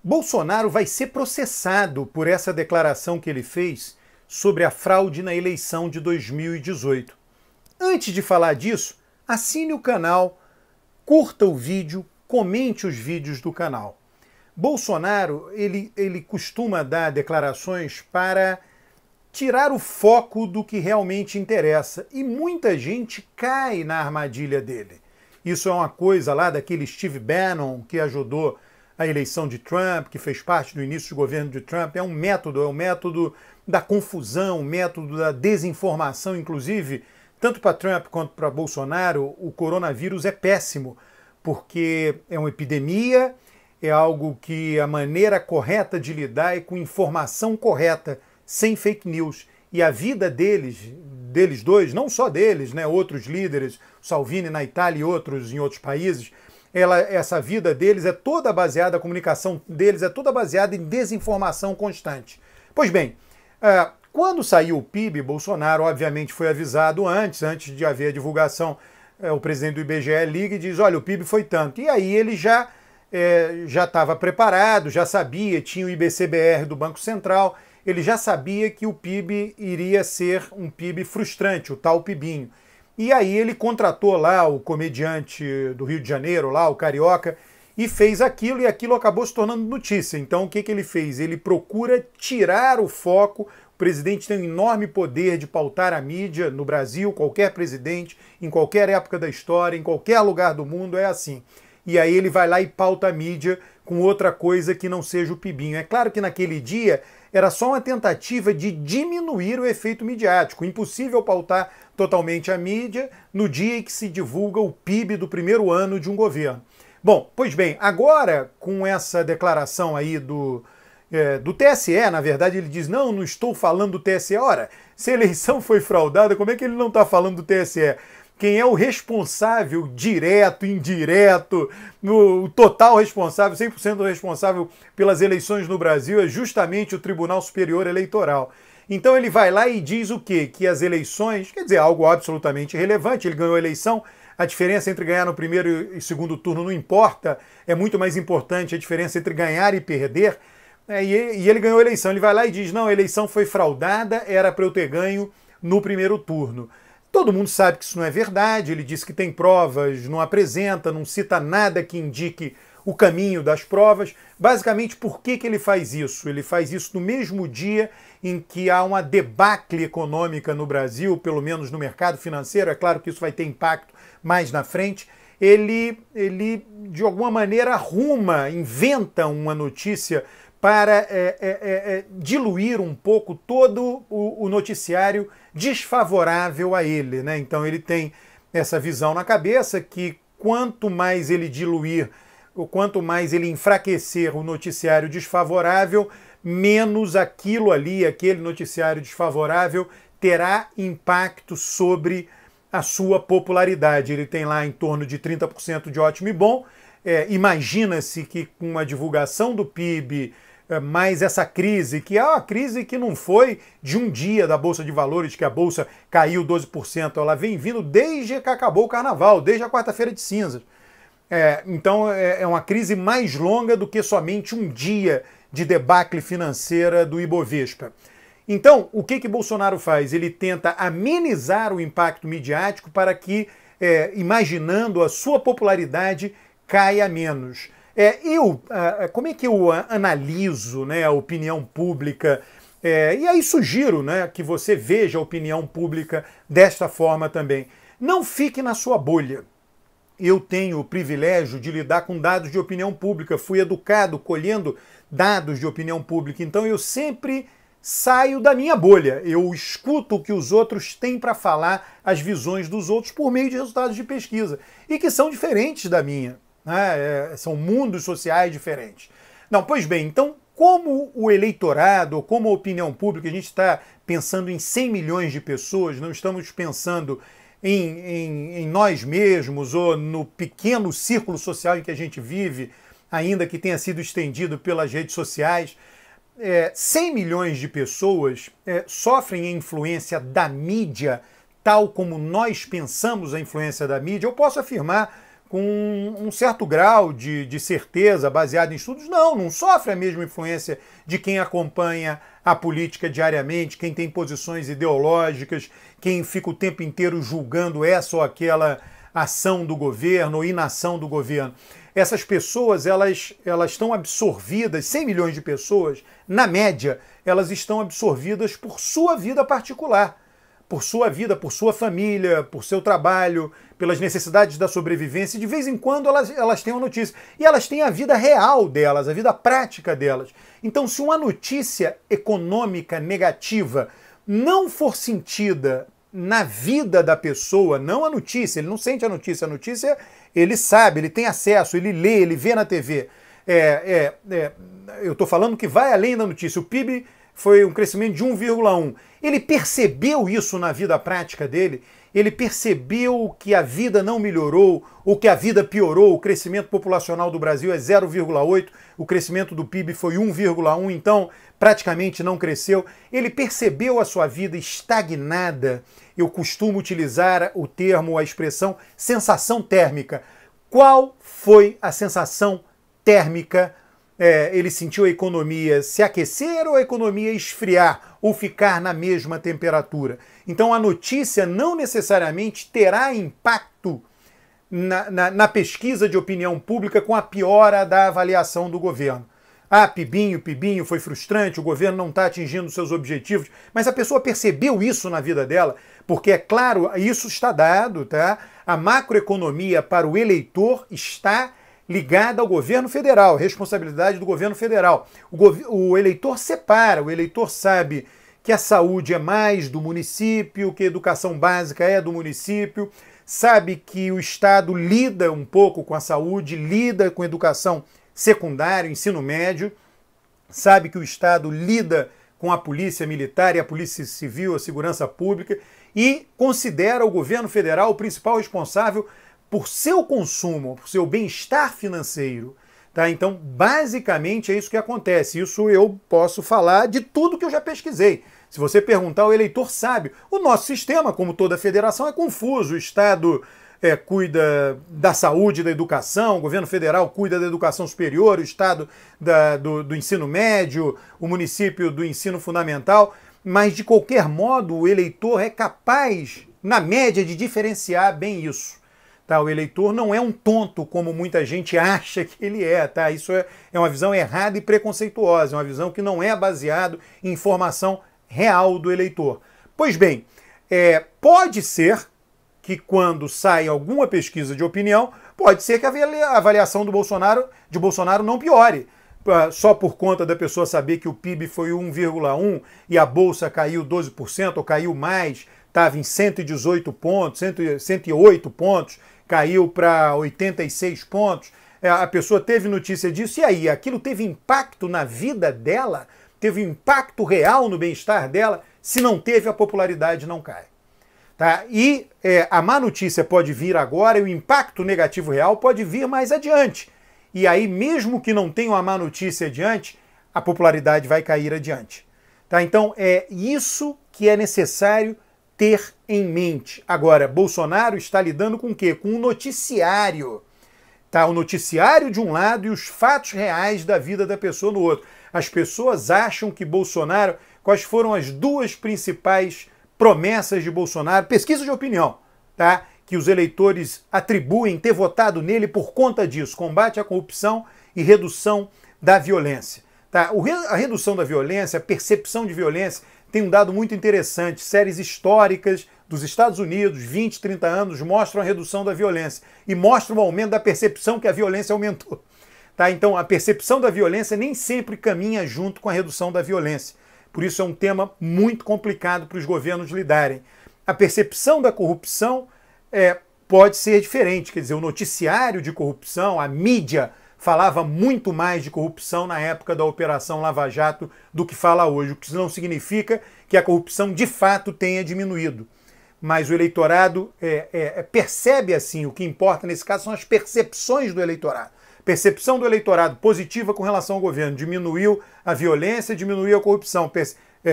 Bolsonaro vai ser processado por essa declaração que ele fez sobre a fraude na eleição de 2018. Antes de falar disso, assine o canal, curta o vídeo, comente os vídeos do canal. Bolsonaro, ele costuma dar declarações para tirar o foco do que realmente interessa, e muita gente cai na armadilha dele. Isso é uma coisa lá daquele Steve Bannon que ajudou a eleição de Trump, que fez parte do início do governo de Trump. É um método da confusão, um método da desinformação, inclusive, tanto para Trump quanto para Bolsonaro. O coronavírus é péssimo, porque é uma epidemia, é algo que a maneira correta de lidar é com informação correta, sem fake news. E a vida deles dois, não só deles, né, outros líderes, Salvini na Itália e outros em outros países, essa vida deles é toda baseada, a comunicação deles é toda baseada em desinformação constante. Pois bem, quando saiu o PIB, Bolsonaro obviamente foi avisado antes de haver a divulgação, o presidente do IBGE liga e diz, olha, o PIB foi tanto. E aí ele já estava preparado, já sabia, tinha o IBCBR do Banco Central, ele já sabia que o PIB iria ser um PIB frustrante, o tal PIBinho. E aí ele contratou lá o comediante do Rio de Janeiro, lá o Carioca, e fez aquilo, e aquilo acabou se tornando notícia. Então o que ele fez? Ele procura tirar o foco. O presidente tem um enorme poder de pautar a mídia no Brasil, qualquer presidente, em qualquer época da história, em qualquer lugar do mundo, é assim. E aí ele vai lá e pauta a mídia com outra coisa que não seja o PIBinho. É claro que naquele dia era só uma tentativa de diminuir o efeito midiático. Impossível pautar totalmente a mídia no dia em que se divulga o PIB do primeiro ano de um governo. Bom, pois bem, agora com essa declaração aí do TSE, na verdade ele diz, não estou falando do TSE. Ora, se a eleição foi fraudada, como é que ele não está falando do TSE? Quem é o responsável direto, indireto, o total responsável, 100% responsável pelas eleições no Brasil é justamente o Tribunal Superior Eleitoral. Então ele vai lá e diz o quê? Que as eleições, quer dizer, algo absolutamente irrelevante, ele ganhou a eleição, a diferença entre ganhar no primeiro e segundo turno não importa, é muito mais importante a diferença entre ganhar e perder, e ele ganhou a eleição. Ele vai lá e diz, não, a eleição foi fraudada, era para eu ter ganho no primeiro turno. Todo mundo sabe que isso não é verdade, ele diz que tem provas, não apresenta, não cita nada que indique o caminho das provas. Basicamente, por que ele faz isso? Ele faz isso no mesmo dia em que há uma debacle econômica no Brasil, pelo menos no mercado financeiro. É claro que isso vai ter impacto mais na frente. Ele de alguma maneira, inventa uma notícia para diluir um pouco todo o noticiário desfavorável a ele, né? Então ele tem essa visão na cabeça que quanto mais ele diluir, ou quanto mais ele enfraquecer o noticiário desfavorável, menos aquilo ali, aquele noticiário desfavorável, terá impacto sobre a sua popularidade. Ele tem lá em torno de 30% de ótimo e bom. Imagina-se que com a divulgação do PIB, mais essa crise, que é uma crise que não foi de um dia da Bolsa de Valores, que a Bolsa caiu 12%, ela vem vindo desde que acabou o Carnaval, desde a quarta-feira de cinzas. Então é uma crise mais longa do que somente um dia de debacle financeira do Ibovespa. Então, o que Bolsonaro faz? Ele tenta amenizar o impacto midiático para que, imaginando a sua popularidade, caia menos. Como é que eu analiso, né, a opinião pública? E aí sugiro, né, que você veja a opinião pública desta forma também. Não fique na sua bolha. Eu tenho o privilégio de lidar com dados de opinião pública, fui educado colhendo dados de opinião pública, então eu sempre saio da minha bolha, eu escuto o que os outros têm para falar, as visões dos outros por meio de resultados de pesquisa, e que são diferentes da minha, né? São mundos sociais diferentes. Não, pois bem, então como o eleitorado, como a opinião pública, a gente está pensando em 100 milhões de pessoas, não estamos pensando em nós mesmos ou no pequeno círculo social em que a gente vive, ainda que tenha sido estendido pelas redes sociais. 100 milhões de pessoas sofrem a influência da mídia, tal como nós pensamos a influência da mídia. Eu posso afirmar com um certo grau de certeza, baseado em estudos, não sofre a mesma influência de quem acompanha a política diariamente, quem tem posições ideológicas, quem fica o tempo inteiro julgando essa ou aquela ação do governo ou inação do governo. Essas pessoas, elas estão absorvidas, 100 milhões de pessoas, na média, elas estão absorvidas por sua vida particular, por sua vida, por sua família, por seu trabalho, pelas necessidades da sobrevivência, e de vez em quando elas têm uma notícia. E elas têm a vida real delas, a vida prática delas. Então, se uma notícia econômica negativa não for sentida na vida da pessoa, não a notícia, ele não sente a notícia ele sabe, ele tem acesso, ele lê, ele vê na TV. Eu estou falando que vai além da notícia. O PIB foi um crescimento de 1,1. Ele percebeu isso na vida prática dele, ele percebeu que a vida não melhorou, ou que a vida piorou, o crescimento populacional do Brasil é 0,8, o crescimento do PIB foi 1,1, então praticamente não cresceu. Ele percebeu a sua vida estagnada. Eu costumo utilizar o termo, a expressão sensação térmica. Qual foi a sensação térmica? Ele sentiu a economia se aquecer ou a economia esfriar, ou ficar na mesma temperatura. Então a notícia não necessariamente terá impacto na pesquisa de opinião pública com a piora da avaliação do governo. PIBinho foi frustrante, o governo não está atingindo seus objetivos, mas a pessoa percebeu isso na vida dela, porque, é claro, isso está dado, tá? A macroeconomia para o eleitor está ligada ao governo federal, responsabilidade do governo federal. O eleitor separa, o eleitor sabe que a saúde é mais do município, que a educação básica é do município, sabe que o Estado lida um pouco com a saúde, lida com a educação secundária, ensino médio, sabe que o Estado lida com a polícia militar e a polícia civil, a segurança pública, e considera o governo federal o principal responsável por seu consumo, por seu bem-estar financeiro. Tá? Então, basicamente, é isso que acontece. Isso eu posso falar de tudo que eu já pesquisei. Se você perguntar, o eleitor sabe. O nosso sistema, como toda federação, é confuso. O Estado cuida da saúde e da educação, o governo federal cuida da educação superior, o Estado do ensino médio, o município do ensino fundamental. Mas, de qualquer modo, o eleitor é capaz, na média, de diferenciar bem isso. Tá? O eleitor não é um tonto, como muita gente acha que ele é. Tá? Isso é uma visão errada e preconceituosa, é uma visão que não é baseada em informação real do eleitor. Pois bem, pode ser que quando sai alguma pesquisa de opinião, pode ser que a avaliação de Bolsonaro não piore. Só por conta da pessoa saber que o PIB foi 1,1 e a Bolsa caiu 12%, ou caiu mais, estava em 118 pontos, 108 pontos, caiu para 86 pontos. A pessoa teve notícia disso, e aí? Aquilo teve impacto na vida dela? Teve impacto real no bem-estar dela? Se não teve, a popularidade não cai. Tá? E a má notícia pode vir agora e o impacto negativo real pode vir mais adiante. E aí, mesmo que não tenha uma má notícia adiante, a popularidade vai cair adiante. Tá? Então, é isso que é necessário ter em mente. Agora, Bolsonaro está lidando com o quê? Com um noticiário. Tá? O noticiário de um lado e os fatos reais da vida da pessoa no outro. As pessoas acham que Bolsonaro... Quais foram as duas principais promessas de Bolsonaro? Pesquisa de opinião, tá? Que os eleitores atribuem ter votado nele por conta disso. Combate à corrupção e redução da violência. Tá? A redução da violência, a percepção de violência, tem um dado muito interessante. Séries históricas dos Estados Unidos, 20, 30 anos, mostram a redução da violência e mostram o aumento da percepção que a violência aumentou. Tá? Então, a percepção da violência nem sempre caminha junto com a redução da violência. Por isso é um tema muito complicado para os governos lidarem. A percepção da corrupção pode ser diferente. Quer dizer, o noticiário de corrupção, a mídia, falava muito mais de corrupção na época da Operação Lava Jato do que fala hoje, o que não significa que a corrupção de fato tenha diminuído. Mas o eleitorado percebe assim, o que importa nesse caso são as percepções do eleitorado. Percepção do eleitorado positiva com relação ao governo, diminuiu a violência, diminuiu a corrupção.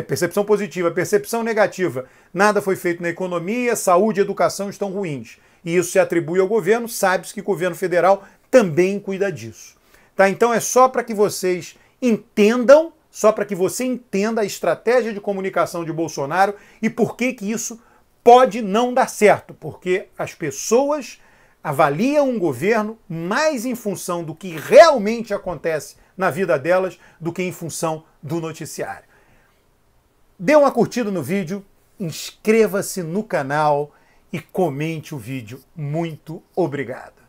Percepção positiva, percepção negativa, nada foi feito na economia, saúde e educação estão ruins. e isso se atribui ao governo, sabe-se que o governo federal também cuida disso. Tá? Então é só para que vocês entendam, só para que você entenda a estratégia de comunicação de Bolsonaro e por que isso pode não dar certo, porque as pessoas avaliam um governo mais em função do que realmente acontece na vida delas do que em função do noticiário. Dê uma curtida no vídeo, inscreva-se no canal e comente o vídeo. Muito obrigado.